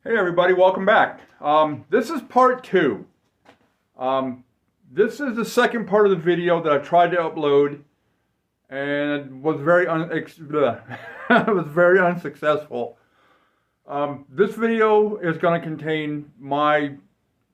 Hey everybody, welcome back. This is part two. This is the second part of the video that I tried to upload and was very was very unsuccessful. This video is going to contain my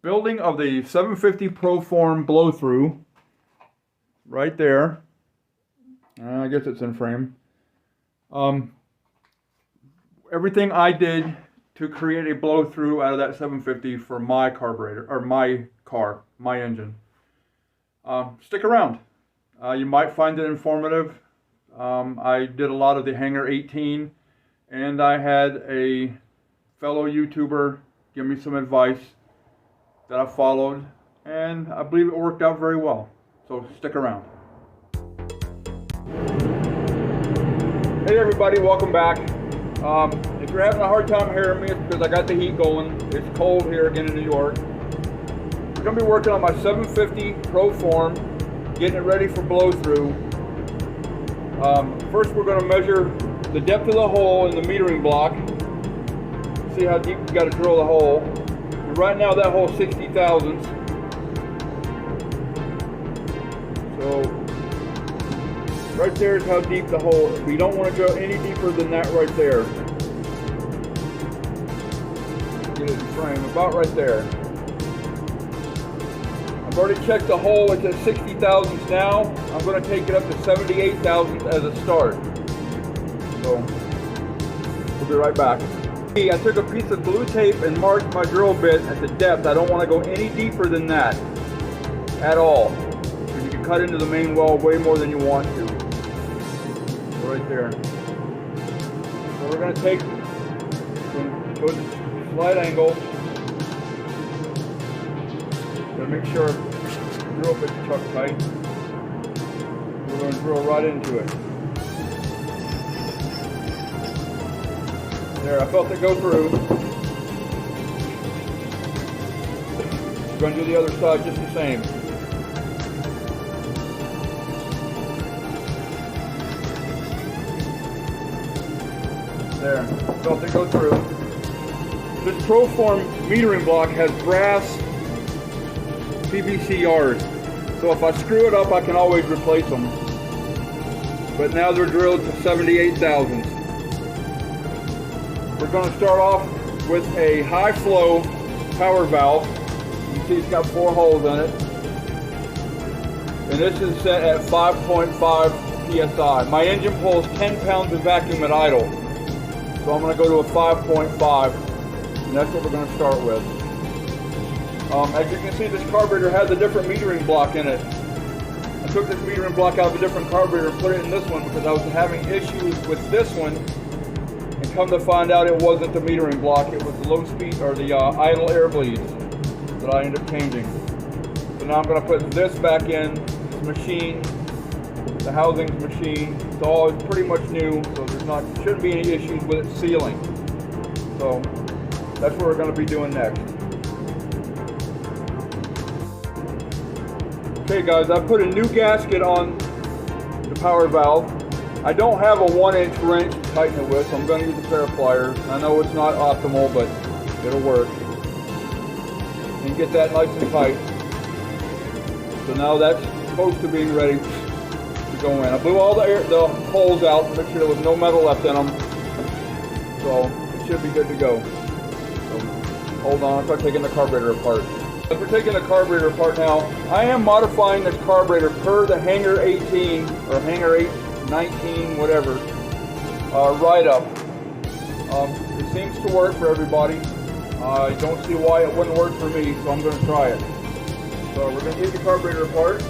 building of the 750 Proform blow-through right there. I guess it's in frame. Everything I did to create a blow-through out of that 750 for my carburetor, or my car, my engine. Stick around. You might find it informative. I did a lot of the Hangar 18, and I had a fellow YouTuber give me some advice that I followed, and I believe it worked out very well. So stick around. Hey everybody, welcome back. If you're having a hard time hearing me, it's because I got the heat going. It's cold here again in New York. We're going to be working on my 750 Proform, getting it ready for blow-through. First we're going to measure the depth of the hole in the metering block. See how deep you got to drill the hole. And right now that hole's 60 thousandths. So right there is how deep the hole is. We don't want to go any deeper than that right there. Get it in frame, about right there. I've already checked the hole, it's at 60 thousandths now. I'm going to take it up to 78 thousandths as a start. So, we'll be right back. I took a piece of blue tape and marked my drill bit at the depth. I don't want to go any deeper than that at all. You can cut into the main well way more than you want to. Right there. So we're going to take a slight angle. Going to make sure the drill bit's chucked tight. We're going to drill right into it. There, I felt it go through. We're going to do the other side just the same. There, felt it go through. This Proform metering block has brass PVC yards, so if I screw it up I can always replace them. But now they're drilled to 78 thousandths. We're going to start off with a high flow power valve. You can see it's got 4 holes in it. And this is set at 5.5 psi. My engine pulls 10 pounds of vacuum at idle. So I'm going to go to a 5.5, and that's what we're going to start with. As you can see, this carburetor has a different metering block in it. I took this metering block out of a different carburetor and put it in this one because I was having issues with this one, and come to find out it wasn't the metering block, it was the low speed or the idle air bleeds that I ended up changing. So now I'm going to put this back in, this machine. The housing's machine, it's all pretty much new, so shouldn't be any issues with it sealing. So that's what we're going to be doing next. Okay guys, I put a new gasket on the power valve. I don't have a 1-inch wrench to tighten it with, so I'm going to use a pair of pliers. I know it's not optimal, but it'll work. And get that nice and tight. So now that's close to being ready to go in. I blew all the holes out to make sure there was no metal left in them. So it should be good to go. So hold on, I'll start taking the carburetor apart. As we're taking the carburetor apart now, I am modifying this carburetor per the Hangar 18 or Hangar 19, whatever, write-up. It seems to work for everybody. I don't see why it wouldn't work for me, so I'm going to try it. So we're going to take the carburetor apart.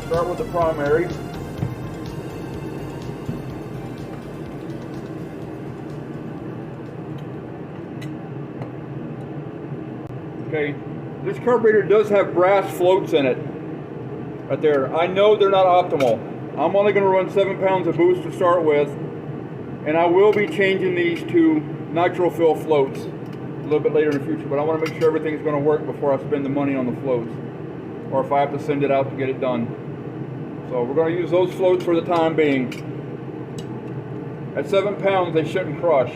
Start with the primary. Okay, this carburetor does have brass floats in it. Right there. I know they're not optimal. I'm only going to run 7 pounds of boost to start with, and I will be changing these to nitro fill floats a little bit later in the future, but I want to make sure everything's going to work before I spend the money on the floats, or if I have to send it out to get it done. So we're going to use those floats for the time being. At 7 pounds, they shouldn't crush.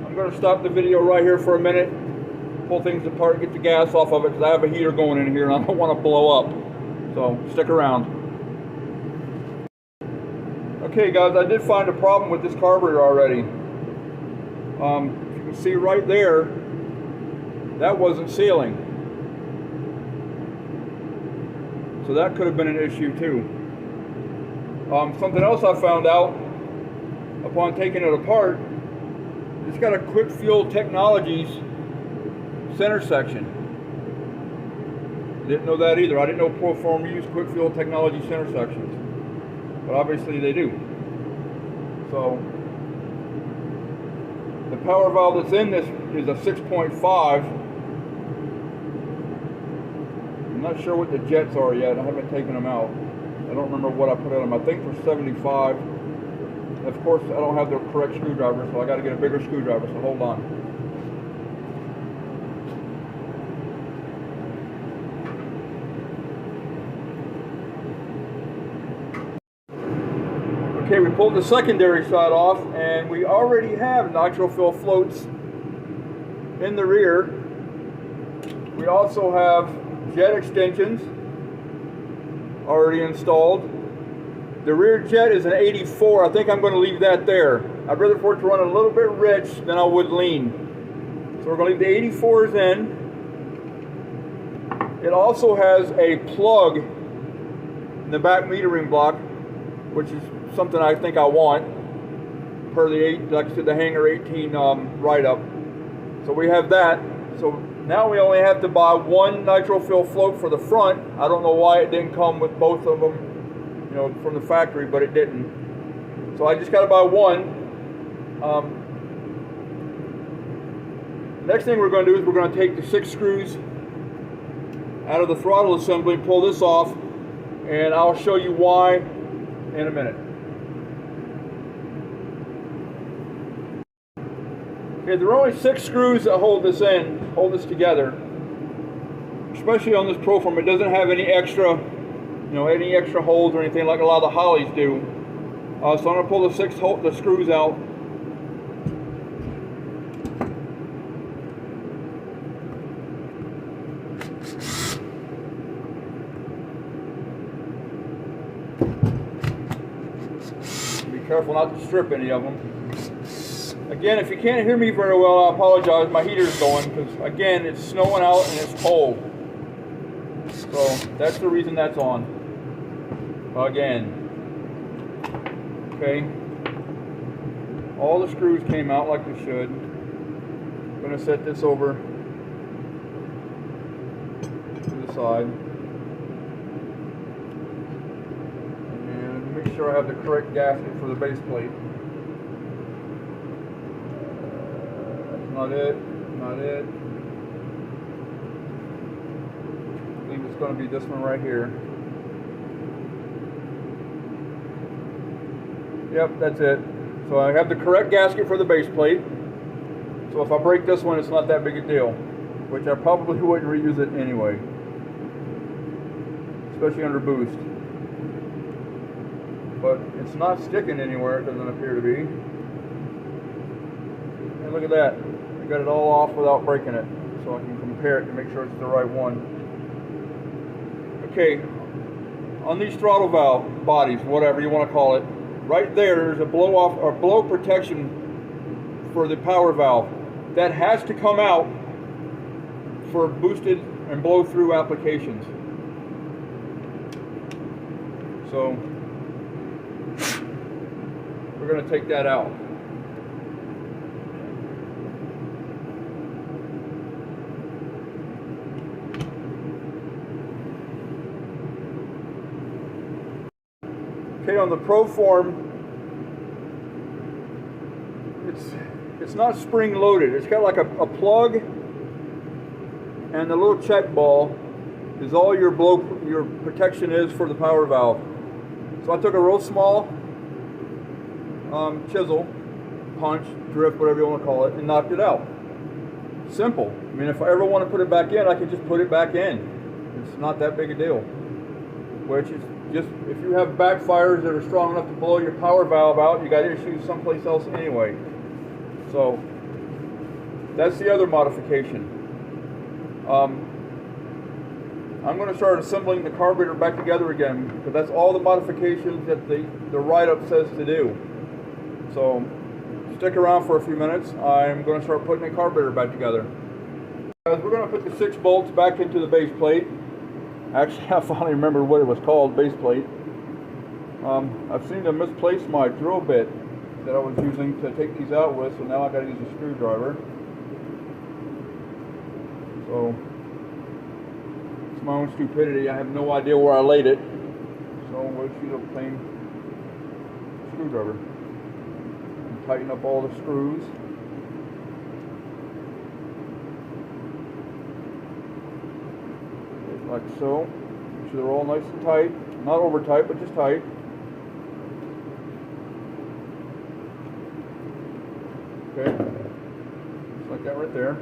I'm going to stop the video right here for a minute, pull things apart, get the gas off of it, because I have a heater going in here and I don't want to blow up. So stick around. Okay guys, I did find a problem with this carburetor already. If you can see right there, that wasn't sealing. So that could have been an issue too. Something else I found out upon taking it apart, it's got a Quick Fuel Technologies center section. Didn't know that either. I didn't know Proform used Quick Fuel Technology center sections, but obviously they do. So the power valve that's in this is a 6.5. I'm not sure what the jets are yet. I haven't taken them out. I don't remember what I put on them. I think for 75. Of course, I don't have the correct screwdriver, so I got to get a bigger screwdriver, so hold on. Okay, we pulled the secondary side off, and we already have nitro fill floats in the rear. We also have jet extensions already installed. The rear jet is an 84. I think I'm going to leave that there. I'd rather for it to run a little bit rich than I would lean. So we're going to leave the 84s in. It also has a plug in the back metering block, which is something I think I want per the like I said, the Hanger 18 write-up. So we have that. So now we only have to buy one nitro fill float for the front. I don't know why it didn't come with both of them, you know, from the factory, but it didn't. So I just got to buy one. Next thing we're going to do is we're going to take the 6 screws out of the throttle assembly, pull this off, and I'll show you why in a minute. Okay, there are only 6 screws that hold this together. Especially on this Proform, it doesn't have any extra, you know, any extra holes or anything like a lot of the Hollies do. So I'm going to pull the screws out. Be careful not to strip any of them. Again, if you can't hear me very well, I apologize. My heater's going because, again, it's snowing out and it's cold. So that's the reason that's on. Again. Okay. All the screws came out like they should. I'm going to set this over to the side. And make sure I have the correct gasket for the base plate. Not it, not it. I believe it's going to be this one right here. Yep, that's it. So I have the correct gasket for the base plate. So if I break this one, it's not that big a deal. Which I probably wouldn't reuse it anyway. Especially under boost. But it's not sticking anywhere, it doesn't appear to be. And look at that. Got it all off without breaking it, so I can compare it to make sure it's the right one. Okay, on these throttle valve bodies, whatever you want to call it, right there's a blow off or blow protection for the power valve that has to come out for boosted and blow through applications. So we're going to take that out. Okay, on the Proform, it's not spring loaded. It's got like a plug, and the little check ball is all your protection is for the power valve. So I took a real small chisel, punch, drift, whatever you want to call it, and knocked it out. Simple. I mean, if I ever want to put it back in, I can just put it back in. It's not that big a deal. Which is just, if you have backfires that are strong enough to blow your power valve out, you got issues someplace else anyway. So that's the other modification. I'm going to start assembling the carburetor back together again, because that's all the modifications that the write-up says to do. So stick around for a few minutes. I'm going to start putting the carburetor back together. Guys, we're going to put the 6 bolts back into the base plate. Actually, I finally remembered what it was called, base plate. I've seemed to misplace my drill bit that I was using to take these out with, so now I got to use a screwdriver. So it's my own stupidity. I have no idea where I laid it, so we'll use a plain screwdriver and tighten up all the screws. Like so. Make sure they're all nice and tight. Not over tight, but just tight. Okay. Just like that right there.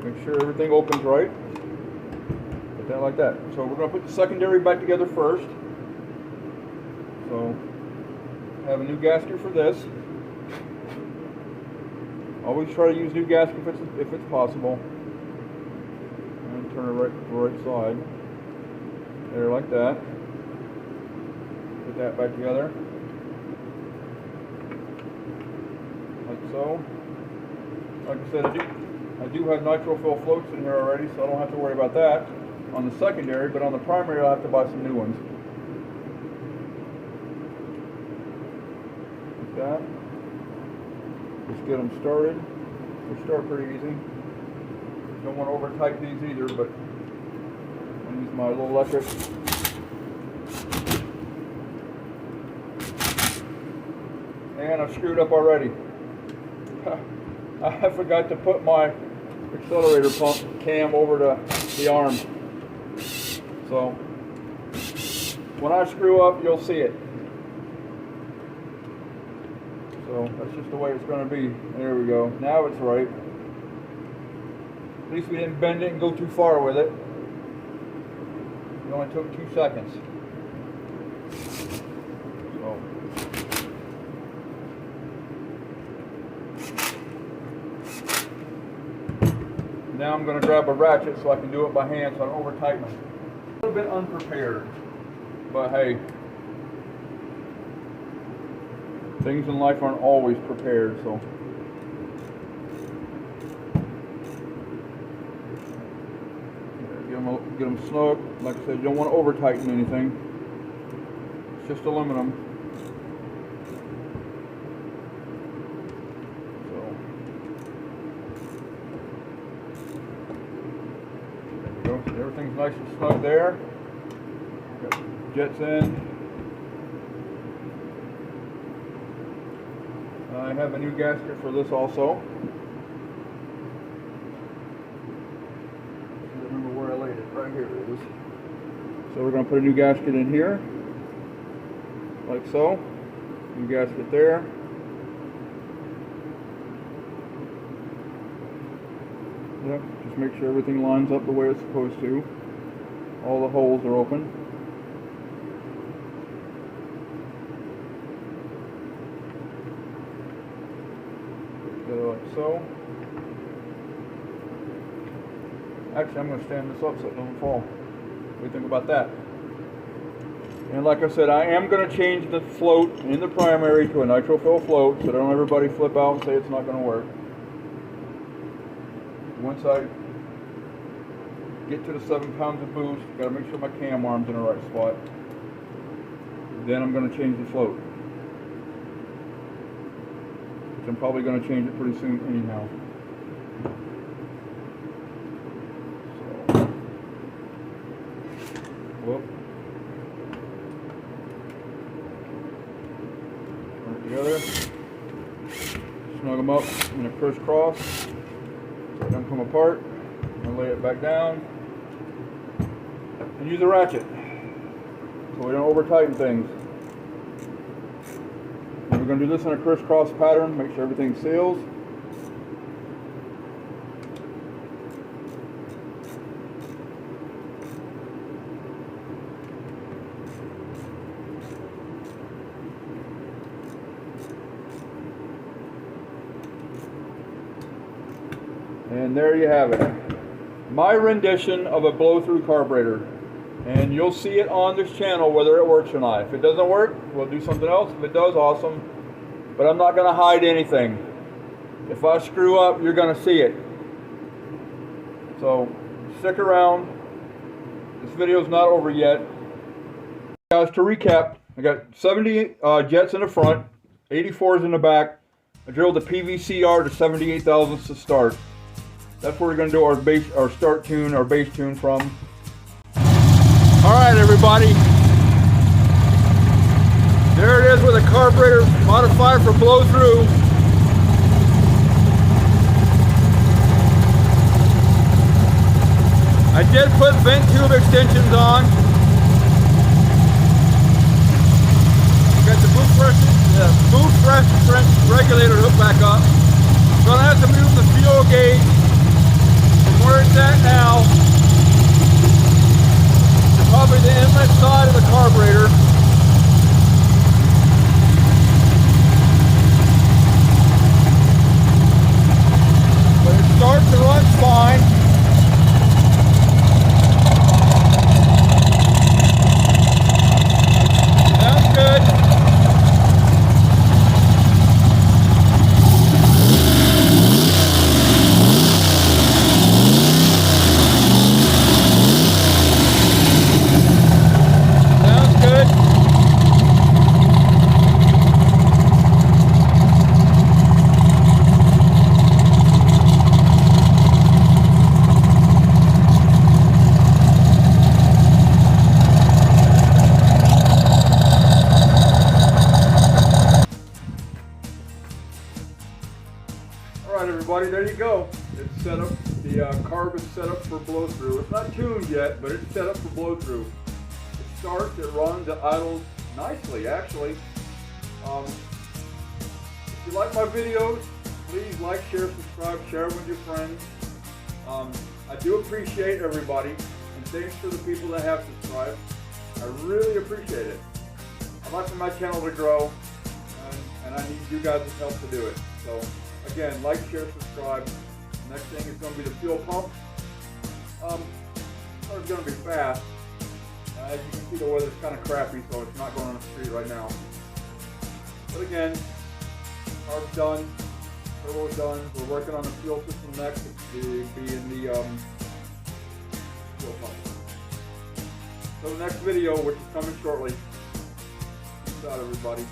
Make sure everything opens right. Put that like that. So we're going to put the secondary back together first. So have a new gasket for this. Always try to use new gasket if it's possible. And turn it right to the right side. There, like that. Put that back together. Like so. Like I said, I do have nitro fill floats in here already, so I don't have to worry about that on the secondary, but on the primary I'll have to buy some new ones. That. Just get them started. They start pretty easy. Don't want to over tight these either, but I'll use my little electric. And I've screwed up already. I forgot to put my accelerator pump cam over the arm. So when I screw up, you'll see it. So that's just the way it's going to be. There we go. Now it's right. At least we didn't bend it and go too far with it. It only took 2 seconds. So now I'm going to grab a ratchet so I can do it by hand so I don't over tighten them. A little bit unprepared, but hey. Things in life aren't always prepared, so. Get them snug. Like I said, you don't want to over tighten anything. It's just aluminum. So. There we go. Everything's nice and snug there. Got jets in. I have a new gasket for this also. I don't remember where I laid it. Right here it is. So we're going to put a new gasket in here, like so. New gasket there. Yep, just make sure everything lines up the way it's supposed to. All the holes are open. Like so. Actually, I'm going to stand this up so it doesn't fall. What do you think about that? And like I said, I am going to change the float in the primary to a nitro fill float so don't everybody flip out and say it's not going to work. Once I get to the 7 pounds of boost, got to make sure my cam arm's in the right spot. Then I'm going to change the float. I'm probably going to change it pretty soon anyhow. So, whoop. Put it together. Snug them up in a crisscross so they don't come apart. And lay it back down. and use a ratchet so we don't over tighten things. And we're going to do this in a crisscross pattern, make sure everything seals. And there you have it. My rendition of a blow-through carburetor. And you'll see it on this channel whether it works or not. If it doesn't work, we'll do something else. If it does, awesome. But I'm not going to hide anything. If I screw up, you're going to see it. So stick around. This video's not over yet. Guys, to recap, I got 70 jets in the front, 84s in the back. I drilled the PVCR to 78 thousandths to start. That's where we're going to do our start tune, our bass tune from. All right, everybody. There it is with a carburetor modified for blow through. I did put vent tube extensions on. Got the boot press regulator hooked back up. Gonna have to move the fuel gauge from where it's at now to probably the inlet side of the carburetor. But it starts and runs fine. Sounds good. Alright everybody, there you go. It's set up, the carb is set up for blow through. It's not tuned yet, but it's set up for blow through. It starts, it runs, it idles nicely actually. If you like my videos, please like, share, subscribe, share them with your friends. I do appreciate everybody, and thanks for the people that have subscribed. I really appreciate it. I'd like for my channel to grow, and I need you guys' help to do it. So again, like, share, subscribe. The next thing is going to be the fuel pump. It's going to be fast. As you can see, the weather's kind of crappy, so it's not going on the street right now. But again, carb's done, turbo's done. We're working on the fuel system next to be in the fuel pump. So the next video, which is coming shortly. Peace out, everybody.